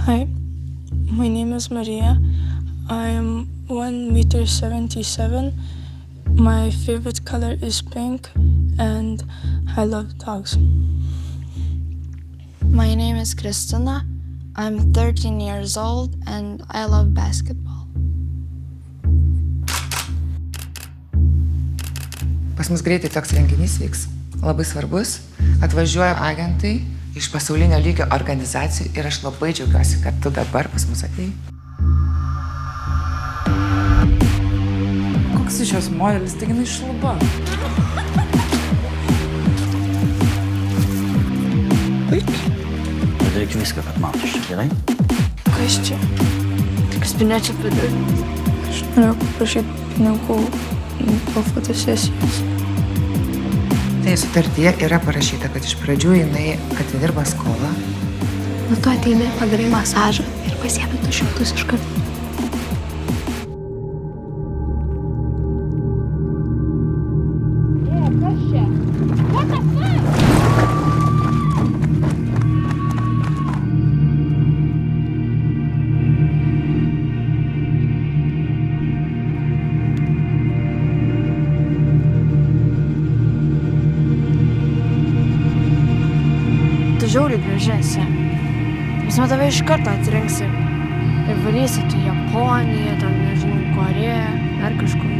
Hi, my name is Maria. I'm 1 meter 77. My favorite color is pink and I love dogs. My name is Kristina. I'm 13 years old and I love basketball. Pas mus greitai toks renginys vyks, labai svarbus. Atvažiuoja agentai iš pasaulinio lygio organizacijų ir aš labai džiaugiuosi, kad tu dabar pas mus atėjai. Koks iš jos modelis, taigi jinai šluba. Padaryk viską, kad matosi, gerai? Kas čia? Tik spinečia padaryti. Aš noriu paprašyti pinigų po fotosesijos. Tai sutartyje yra parašyta, kad iš pradžių jinai atidirba skolą. Nu tu ateini, padarai masažą ir pasiemi 200 iš karto. Tu žiauriai graži esi. Mes tave iš karto atrinksim ir varysi tu Japoniją, ten nežinau, Koreją, ar kažkur.